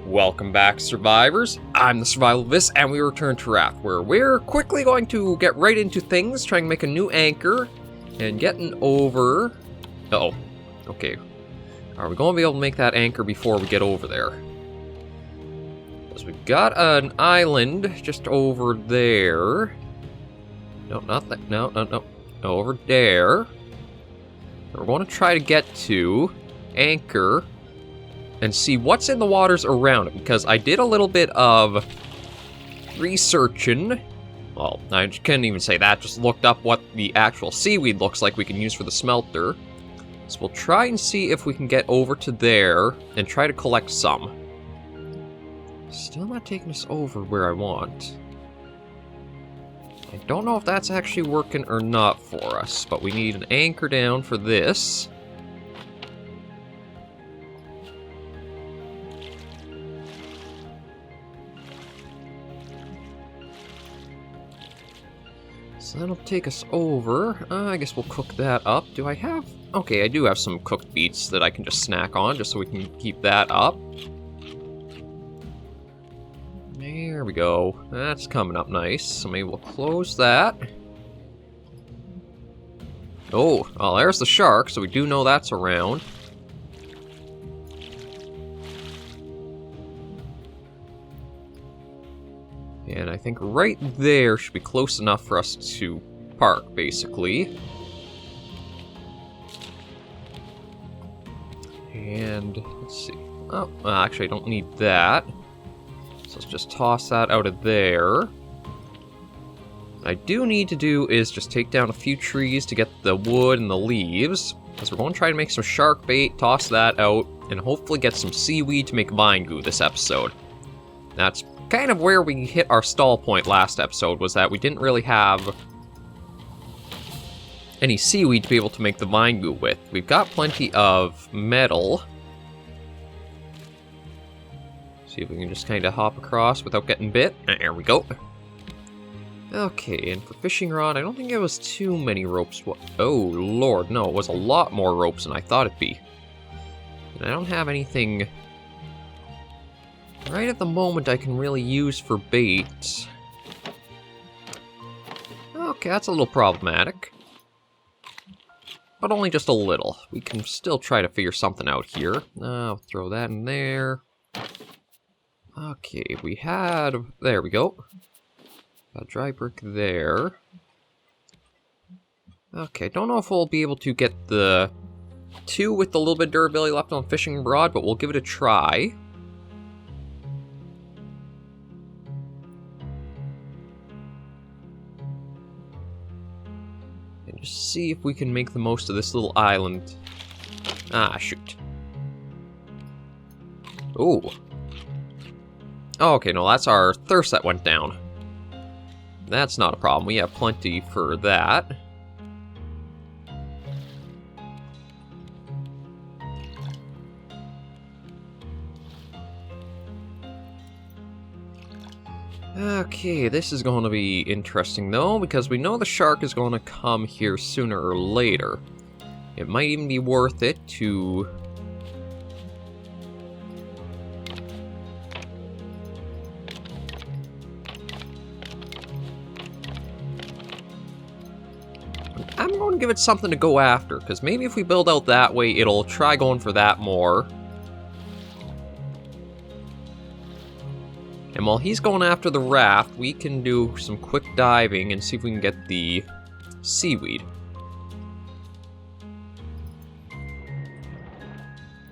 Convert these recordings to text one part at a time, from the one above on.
Welcome back, survivors. I'm the SurvivalVis, and we return to Raft, where we're quickly going to get right into things, trying to make a new anchor, and getting over... Uh-oh. Okay. Are we going to be able to make that anchor before we get over there? Because we've got an island just over there. No, not that. No. Over there. We're going to try to get to anchor and see what's in the waters around it, because I did a little bit of researching. Well, I couldn't even say that, just looked up what the actual seaweed looks like we can use for the smelter. So we'll try and see if we can get over to there and try to collect some. Still not taking us over where I want. I don't know if that's actually working or not for us, but we need an anchor down for this. So that'll take us over. I guess we'll cook that up. Do I have... Okay, I do have some cooked beets that I can just snack on, just so we can keep that up. There we go. That's coming up nice. So maybe we'll close that. Oh, well, there's the shark, so we do know that's around. And I think right there should be close enough for us to park, basically. And let's see. Oh, well, actually, I don't need that. So let's just toss that out of there. What I do need to do is just take down a few trees to get the wood and the leaves. Because we're going to try to make some shark bait, toss that out, and hopefully get some seaweed to make vine goo this episode. That's kind of where we hit our stall point last episode, was that we didn't really have any seaweed to be able to make the vine goo with. We've got plenty of metal. See if we can just kind of hop across without getting bit. There we go. Okay, and for fishing rod, I don't think it was too many ropes. Oh, Lord, no, it was a lot more ropes than I thought it'd be. And I don't have anything right at the moment I can really use for bait. Okay, that's a little problematic. But only just a little. We can still try to figure something out here. I'll throw that in there. Okay, we had... There we go. Got dry brick there. Okay, don't know if we'll be able to get the 2 with a little bit of durability left on fishing rod, but we'll give it a try. And just see if we can make the most of this little island. Ah, shoot. Ooh. Oh, okay, no, that's our thirst that went down. That's not a problem. We have plenty for that. Okay, this is going to be interesting, though, because we know the shark is going to come here sooner or later. It might even be worth it to... I'm going to give it something to go after, because maybe if we build out that way, it'll try going for that more. And while he's going after the raft, we can do some quick diving and see if we can get the seaweed.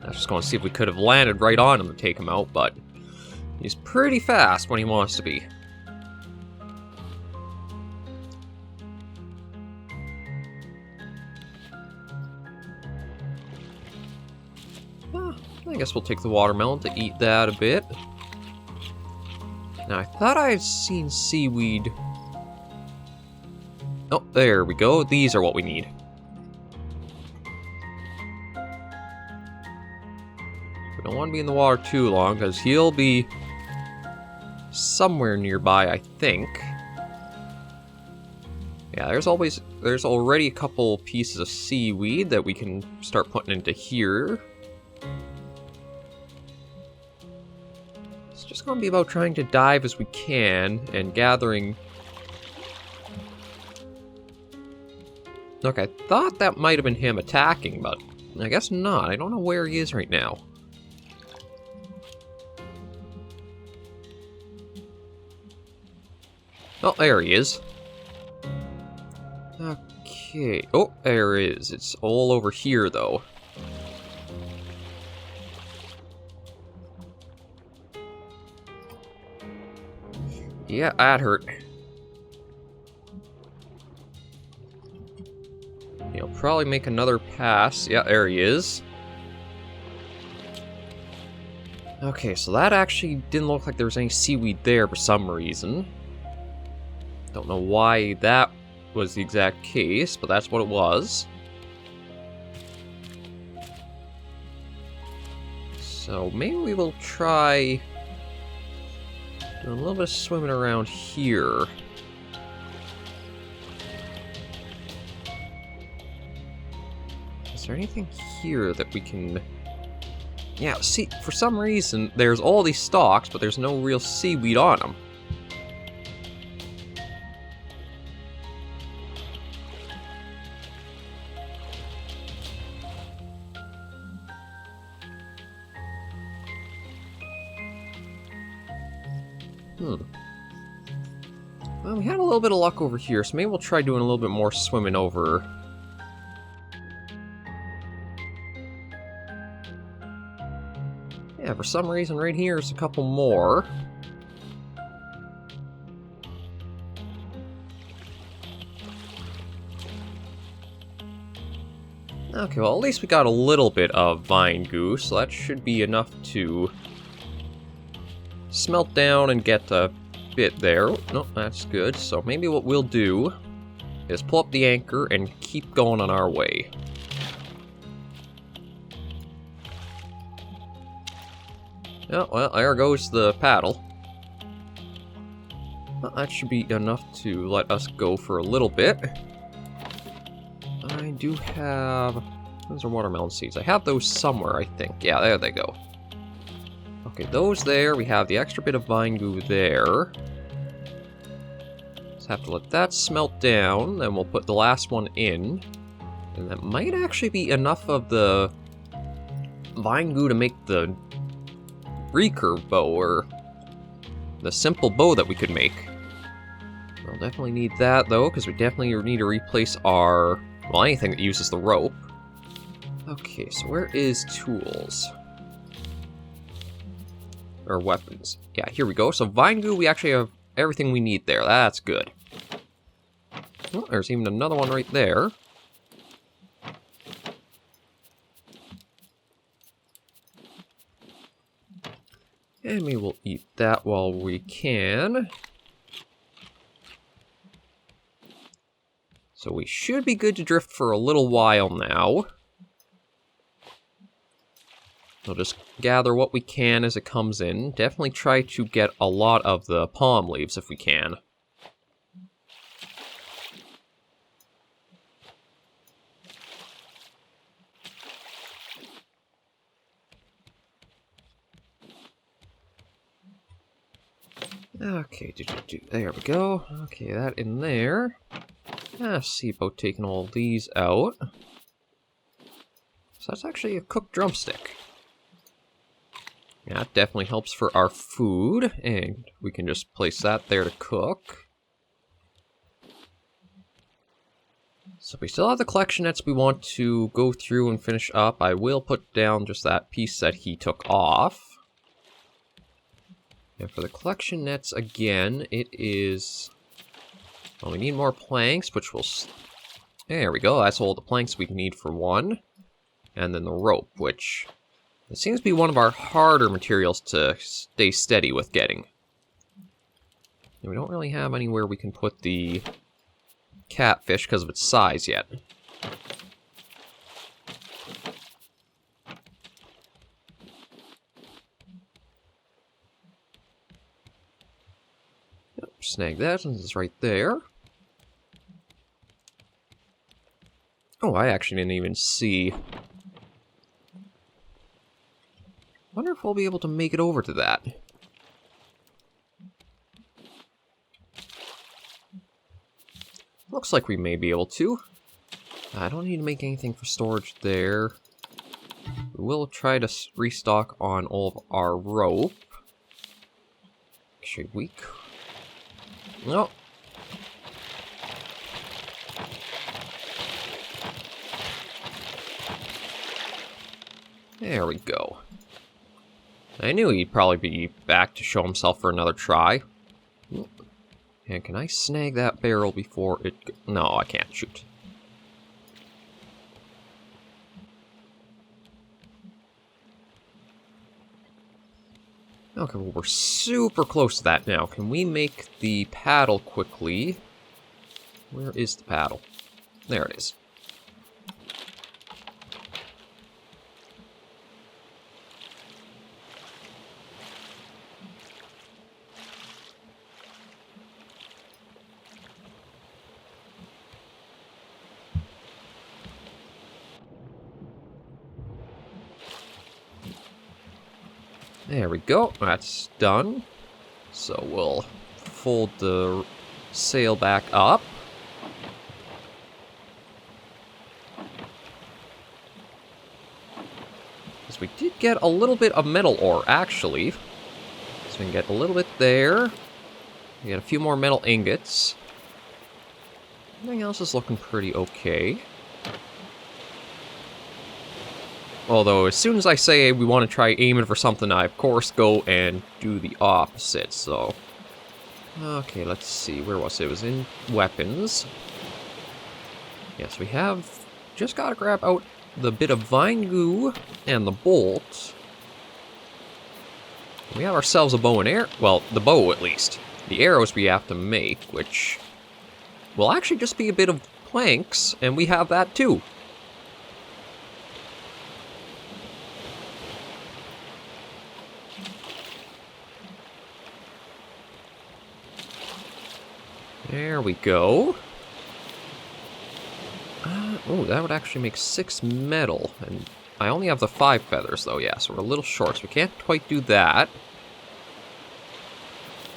I was just going to see if we could have landed right on him to take him out, but he's pretty fast when he wants to be. I guess we'll take the watermelon to eat that a bit. Now, I thought I had seen seaweed. Oh, there we go. These are what we need. We don't want to be in the water too long, because he'll be somewhere nearby, I think. Yeah, there's already a couple pieces of seaweed that we can start putting into here. It's just going to be about trying to dive as we can and gathering... Okay, I thought that might have been him attacking, but I guess not. I don't know where he is right now. Oh, there he is. Okay. Oh, there it is. It's all over here, though. Yeah, that hurt. He'll probably make another pass. Yeah, there he is. Okay, so that actually didn't look like there was any seaweed there for some reason. Don't know why that was the exact case, but that's what it was. So maybe we will try doing a little bit of swimming around here. Is there anything here that we can... Yeah, see, for some reason, there's all these stalks, but there's no real seaweed on them. Well, we had a little bit of luck over here, so maybe we'll try doing a little bit more swimming over. Yeah, for some reason right here is a couple more. Okay, well at least we got a little bit of vine goo, so that should be enough to smelt down and get a bit there. Oh, no, that's good. So maybe what we'll do is pull up the anchor and keep going on our way. Oh, well, there goes the paddle. Well, that should be enough to let us go for a little bit. I do have... Those are watermelon seeds. I have those somewhere, I think. Yeah, there they go. Okay, those there. We have the extra bit of vine goo there. Just have to let that smelt down. Then we'll put the last one in. And that might actually be enough of the vine goo to make the recurve bow, or the simple bow that we could make. We'll definitely need that, though, because we definitely need to replace our... Well, anything that uses the rope. Okay, so where is tools? Or weapons. Yeah, here we go. So vine goo, we actually have everything we need there. That's good. Oh, there's even another one right there. And we will eat that while we can. So we should be good to drift for a little while now. We'll just gather what we can as it comes in. Definitely try to get a lot of the palm leaves if we can. Okay, there we go. Okay, that in there. See about taking all these out. So that's actually a cooked drumstick. Yeah, that definitely helps for our food, and we can just place that there to cook. So we still have the collection nets we want to go through and finish up. I will put down just that piece that he took off. And for the collection nets, again, it is... Well, we need more planks, which will... There we go, that's all the planks we need for one. And then the rope, which... It seems to be one of our harder materials to stay steady with getting. And we don't really have anywhere we can put the catfish because of its size yet. Yep, snag that since it's right there. Oh, I actually didn't even see... Wonder if we'll be able to make it over to that. Looks like we may be able to. I don't need to make anything for storage there. We will try to restock on all of our rope. Actually, weak. No. There we go. I knew he'd probably be back to show himself for another try. And can I snag that barrel before it... No, I can't. Shoot. Okay, well, we're super close to that now. Can we make the paddle quickly? Where is the paddle? There it is. There we go, that's done. So we'll fold the sail back up. Because we did get a little bit of metal ore, actually. So we can get a little bit there. We get a few more metal ingots. Everything else is looking pretty okay. Although, as soon as I say we want to try aiming for something, I, of course, go and do the opposite, so... Okay, let's see, where was it? It was in weapons. Yes, we have just got to grab out the bit of vine goo and the bolt. We have ourselves a bow and arrow. Well, the bow, at least. The arrows we have to make, which will actually just be a bit of planks, and we have that, too. There we go. Oh, that would actually make 6 metal. And I only have the 5 feathers, though, yeah, so we're a little short, so we can't quite do that.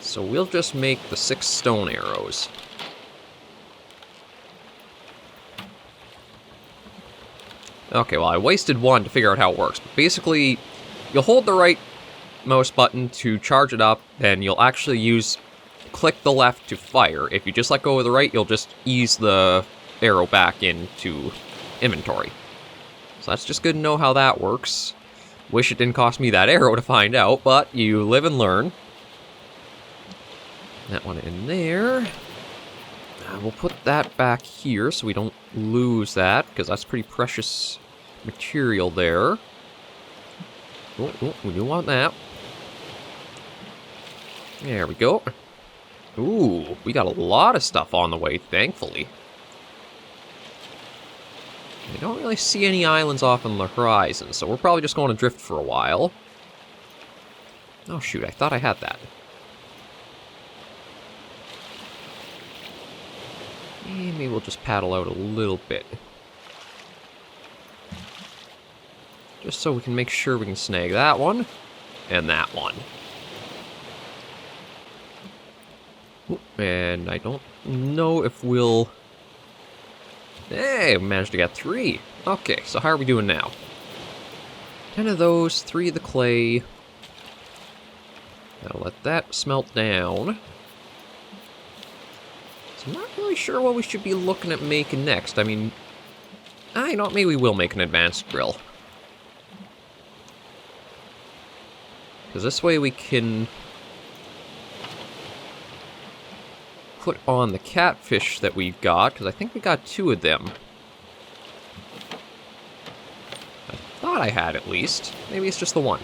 So we'll just make the 6 stone arrows. Okay, well, I wasted 1 to figure out how it works. But basically, you'll hold the right mouse button to charge it up, then you'll actually click the left to fire. If you just let go of the right, you'll just ease the arrow back into inventory. So that's just good to know how that works. Wish it didn't cost me that arrow to find out, but you live and learn. That one in there. We'll put that back here so we don't lose that, because that's pretty precious material there. Oh, we do want that. There we go. Ooh, we got a lot of stuff on the way, thankfully. I don't really see any islands off on the horizon, so we're probably just going to drift for a while. Oh shoot, I thought I had that. And maybe we'll just paddle out a little bit. Just so we can make sure we can snag that one, and that one. And I don't know if we'll... Hey, we managed to get 3. Okay, so how are we doing now? 10 of those, 3 of the clay. Now let that smelt down. So I'm not really sure what we should be looking at making next. I mean, I don't, maybe we will make an advanced grill. Because this way we can put on the catfish that we've got, because I think we got 2 of them. I thought I had at least. Maybe it's just the 1.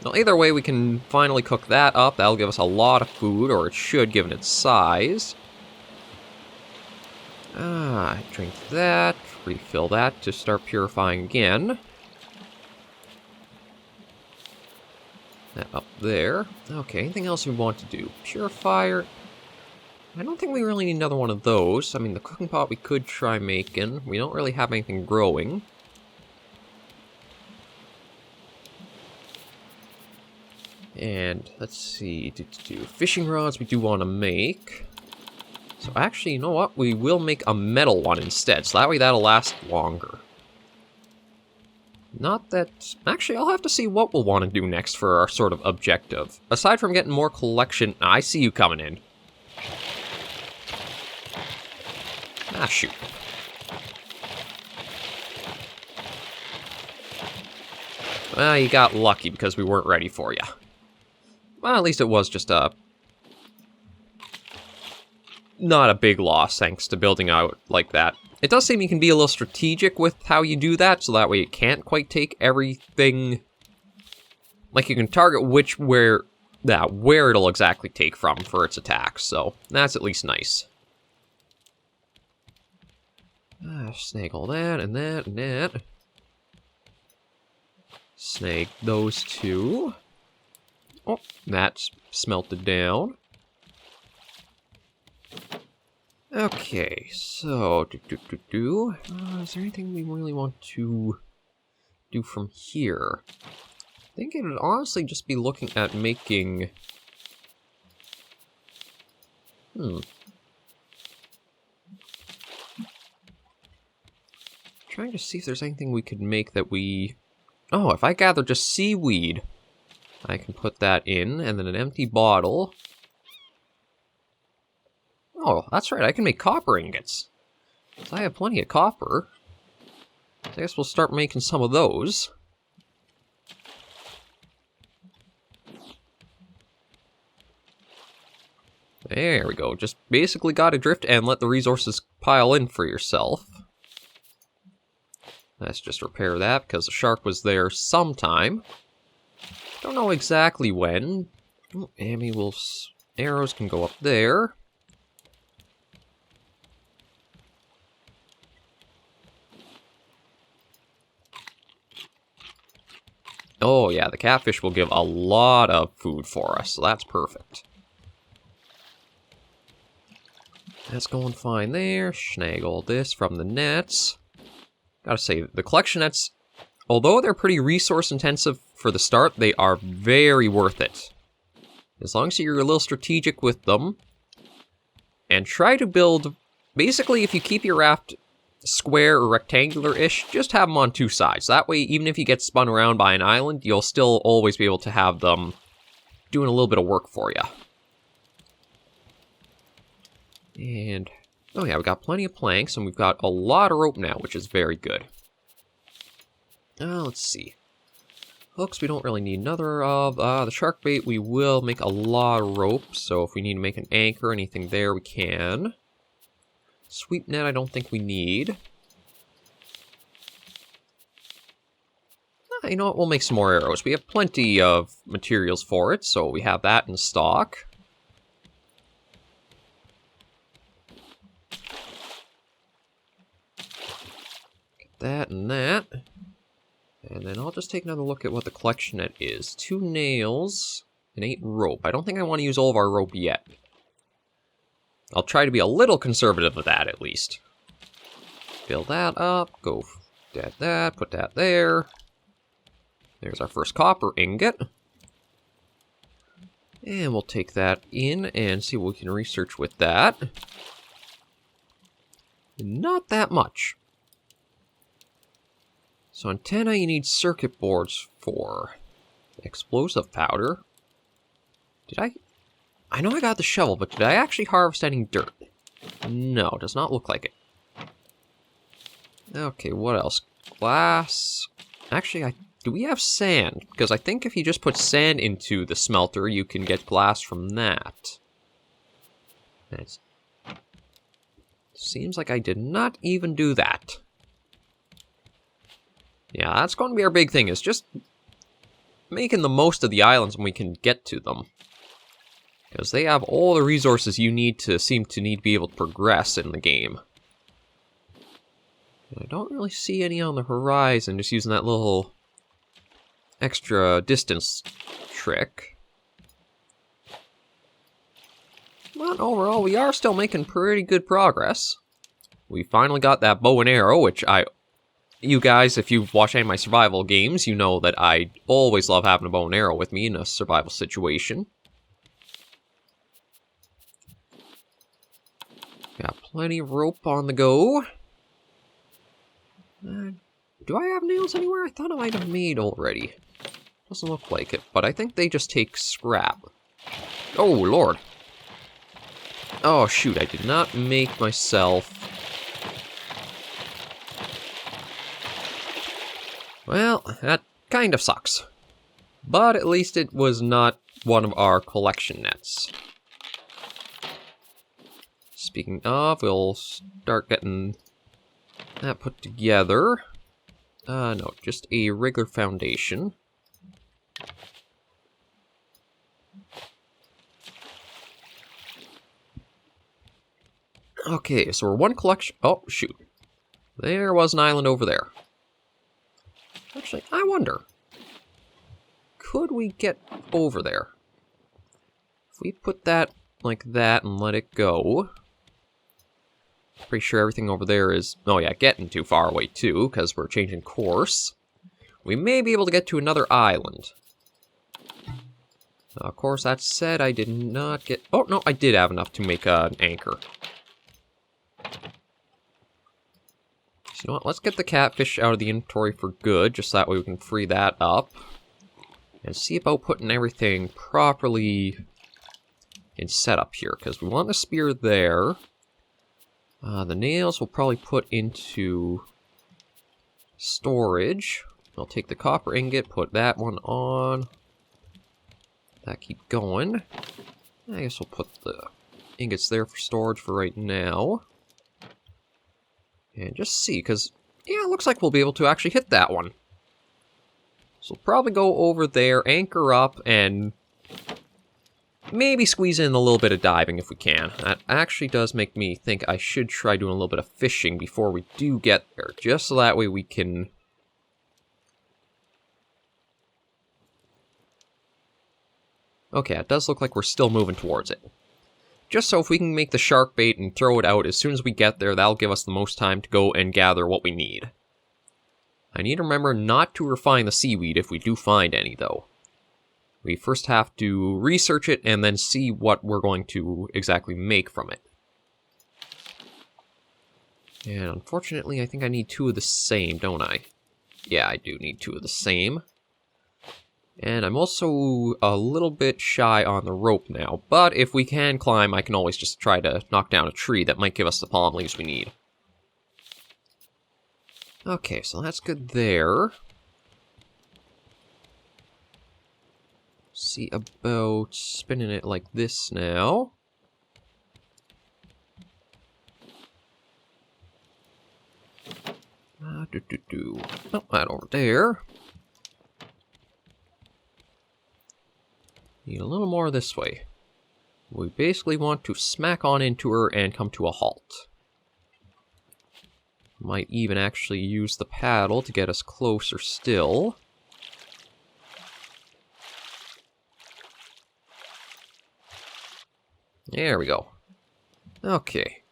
Well, either way, we can finally cook that up. That'll give us a lot of food, or it should, given its size. Drink that, refill that to start purifying again. That up there. Okay, anything else we want to do? Purifier. I don't think we really need another one of those. I mean, the cooking pot we could try making. We don't really have anything growing. And let's see. Fishing rods we do want to make. So actually, you know what? We will make a metal one instead, so that way that'll last longer. Not that... Actually, I'll have to see what we'll want to do next for our sort of objective. Aside from getting more collection... I see you coming in. Ah, shoot. Well, you got lucky because we weren't ready for you. Well, at least it was just a... not a big loss, thanks to building out like that. It does seem you can be a little strategic with how you do that, so that way it can't quite take everything... Like, you can target where it'll exactly take from for its attacks, so that's at least nice. Snag all that, and that, and that. Snag those two. Oh, that's smelted down. Okay, so, is there anything we really want to do from here? I think it would honestly just be looking at making... Trying to see if there's anything we could make that we... Oh, if I gather just seaweed, I can put that in, and then an empty bottle... Oh, that's right, I can make copper ingots. So I have plenty of copper. So I guess we'll start making some of those. There we go. Just basically gotta drift and let the resources pile in for yourself. Let's just repair that, because the shark was there sometime. Don't know exactly when. Oh, Amy Wolf's arrows can go up there. Oh yeah, the catfish will give a lot of food for us, so that's perfect. That's going fine there. Snag all this from the nets. Gotta say, the collection nets, although they're pretty resource intensive for the start, they are very worth it. As long as you're a little strategic with them. And try to build, basically if you keep your raft square or rectangular-ish, just have them on two sides. That way, even if you get spun around by an island, you'll still always be able to have them doing a little bit of work for you. And, oh yeah, we've got plenty of planks, and we've got a lot of rope now, which is very good. Let's see. Hooks, we don't really need another of. The shark bait, we will make a lot of rope, so if we need to make an anchor, anything there, we can. Sweep net, I don't think we need. You know what, we'll make some more arrows. We have plenty of materials for it, so we have that in stock. Get that and that. And then I'll just take another look at what the collection net is. 2 nails and 8 rope. I don't think I want to use all of our rope yet. I'll try to be a little conservative with that, at least. Fill that up, go that, put that there. There's our first copper ingot. And we'll take that in and see what we can research with that. Not that much. So antenna you need circuit boards for. Explosive powder. I know I got the shovel, but did I actually harvest any dirt? No, does not look like it. Okay, what else? Glass. Actually, do we have sand? Because I think if you just put sand into the smelter, you can get glass from that. Seems like I did not even do that. Yeah, that's going to be our big thing, is just making the most of the islands when we can get to them. Because they have all the resources you seem to be able to progress in the game. And I don't really see any on the horizon, just using that little extra distance trick. But overall, we are still making pretty good progress. We finally got that bow and arrow, which you guys, if you've watched any of my survival games, you know that I always love having a bow and arrow with me in a survival situation. Got plenty of rope on the go. Do I have nails anywhere? I thought I might have made already. Doesn't look like it, but I think they just take scrap. Oh, Lord. Oh, shoot, I did not make myself... Well, that kind of sucks. But at least it was not one of our collection nets. Speaking of, we'll start getting that put together. No, just a regular foundation. Okay, so we're one collection... Oh, shoot. There was an island over there. Actually, I wonder. Could we get over there? If we put that like that and let it go... Pretty sure everything over there is... Oh yeah, getting too far away too, because we're changing course. We may be able to get to another island. Of course, that said, I did not get... Oh, no, I did have enough to make an anchor. So, you know what, let's get the catfish out of the inventory for good, just that way we can free that up. And see about putting everything properly in setup here, because we want the spear there. The nails we'll probably put into storage. I'll take the copper ingot, put that one on. That keep going. I guess we'll put the ingots there for storage for right now. And just see, because, yeah, it looks like we'll be able to actually hit that one. So we'll probably go over there, anchor up, and maybe squeeze in a little bit of diving if we can. That actually does make me think I should try doing a little bit of fishing before we do get there, just so that way we can... Okay, it does look like we're still moving towards it. Just so if we can make the shark bait and throw it out as soon as we get there, that'll give us the most time to go and gather what we need. I need to remember not to refine the seaweed if we do find any, though. We first have to research it and then see what we're going to exactly make from it. And unfortunately, I think I need two of the same, don't I? Yeah, I do need two of the same. And I'm also a little bit shy on the rope now, but if we can climb, I can always just try to knock down a tree that might give us the palm leaves we need. Okay, so that's good there. See about spinning it like this now. Oh, that over there. Need a little more this way. We basically want to smack on into her and come to a halt. Might even actually use the paddle to get us closer still. There we go. Okay.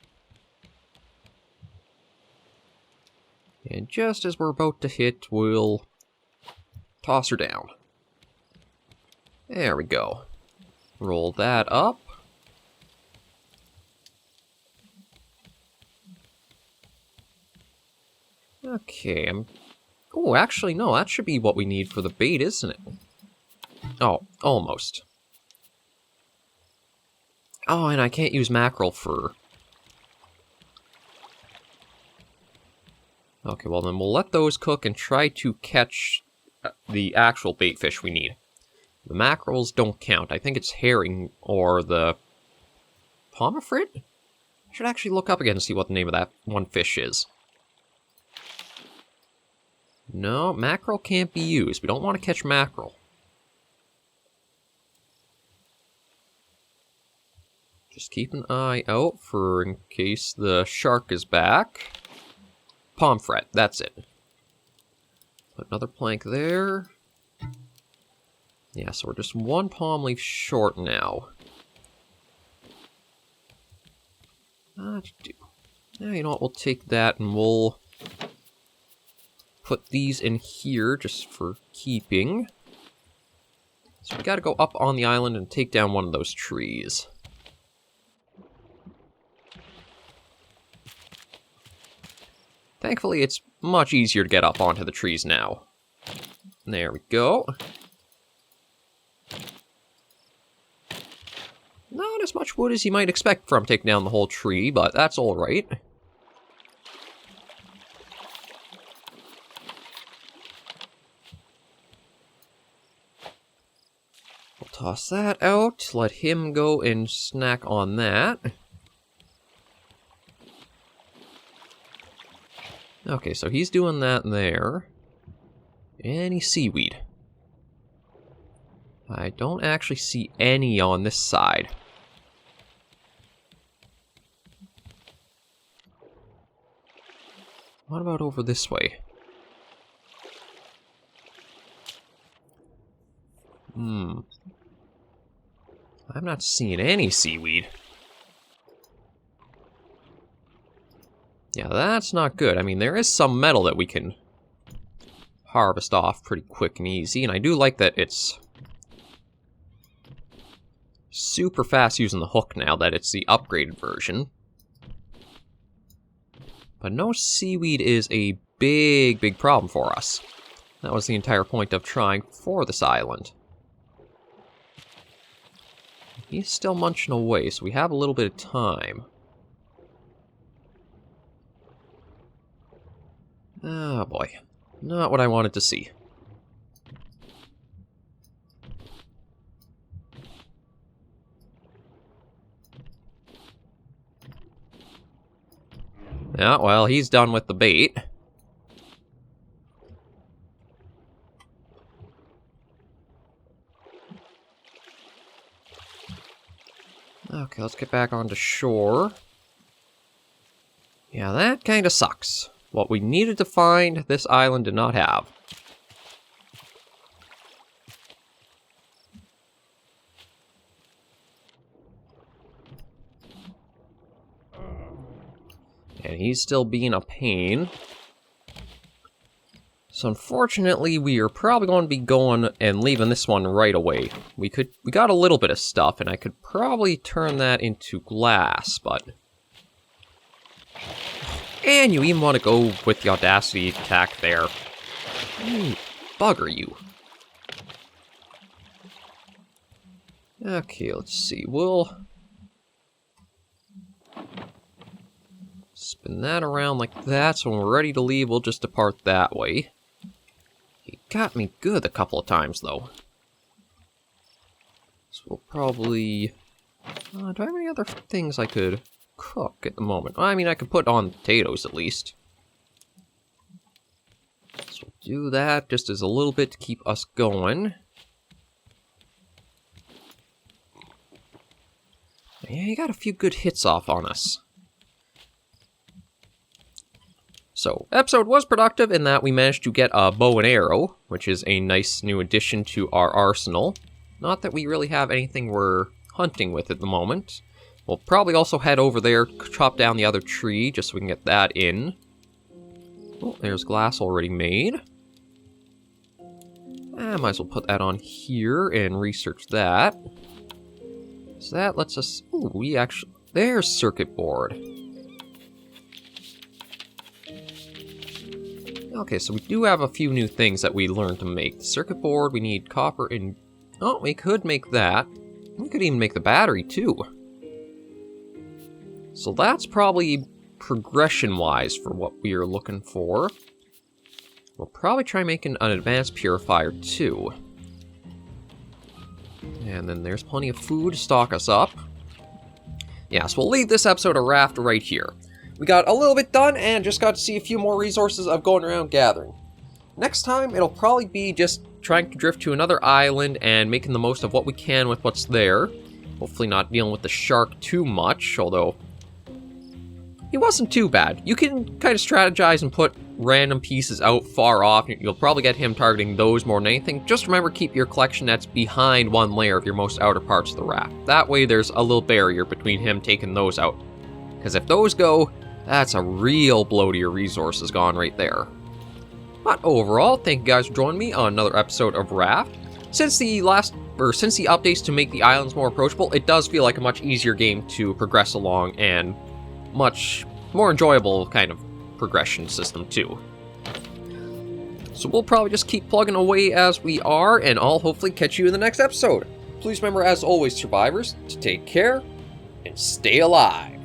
And just as we're about to hit, we'll toss her down. There we go. Roll that up. Okay, oh, actually, no, that should be what we need for the bait, isn't it? Oh, almost. Oh, and I can't use mackerel for... Okay, well then we'll let those cook and try to catch the actual bait fish we need. The mackerels don't count. I think it's herring or the pomfret? I should actually look up again and see what the name of that one fish is. No, mackerel can't be used. We don't want to catch mackerel. Just keep an eye out for in case the shark is back. Pomfret, that's it. Put another plank there. Yeah, so we're just one palm leaf short now. Now, you know what, we'll take that and we'll put these in here just for keeping. So we gotta go up on the island and take down one of those trees. Thankfully, it's much easier to get up onto the trees now. There we go. Not as much wood as you might expect from taking down the whole tree, but that's alright. We'll toss that out, let him go and snack on that. Okay, so he's doing that there. Any seaweed? I don't actually see any on this side. What about over this way? I'm not seeing any seaweed. Yeah, that's not good. I mean, there is some metal that we can harvest off pretty quick and easy, and I do like that it's super fast using the hook now that it's the upgraded version. But no seaweed is a big problem for us. That was the entire point of trying for this island. He's still munching away, so we have a little bit of time. Oh boy, not what I wanted to see. Yeah, well, he's done with the bait. Okay, let's get back onto shore. Yeah, that kind of sucks. What we needed to find, this island did not have. And he's still being a pain. So unfortunately, we are probably going to be going and leaving this one right away. We got a little bit of stuff, and I could probably turn that into glass, but... And you even want to go with the audacity attack there. Bugger you. Okay, let's see. We'll spin that around like that, so when we're ready to leave, we'll just depart that way. He got me good a couple of times, though. So we'll probably... do I have any other things I could cook at the moment? Well, I mean, I could put on potatoes, at least. So we'll do that just as a little bit to keep us going. Yeah, you got a few good hits off on us. So, episode was productive in that we managed to get a bow and arrow, which is a nice new addition to our arsenal. Not that we really have anything we're hunting with at the moment. We'll probably also head over there, chop down the other tree, just so we can get that in. Oh, there's glass already made. I might as well put that on here and research that. So that lets us... Ooh, we actually... There's circuit board. Okay, so we do have a few new things that we learned to make. The circuit board, we need copper and... Oh, we could make that. We could even make the battery, too. So that's probably progression-wise for what we are looking for. We'll probably try making an advanced purifier, too. And then there's plenty of food to stock us up. Yeah, so we'll leave this episode of Raft right here. We got a little bit done and just got to see a few more resources of going around gathering. Next time, it'll probably be just trying to drift to another island and making the most of what we can with what's there. Hopefully not dealing with the shark too much, although he wasn't too bad. You can kind of strategize and put random pieces out far off. You'll probably get him targeting those more than anything. Just remember, keep your collection nets behind one layer of your most outer parts of the raft. That way there's a little barrier between him taking those out. Because if those go, that's a real blow to your resources gone right there. But overall, thank you guys for joining me on another episode of Raft. Since the updates to make the islands more approachable, it does feel like a much easier game to progress along and much more enjoyable kind of progression system too. So we'll probably just keep plugging away as we are, and I'll hopefully catch you in the next episode. Please remember, as always, survivors, to take care and stay alive.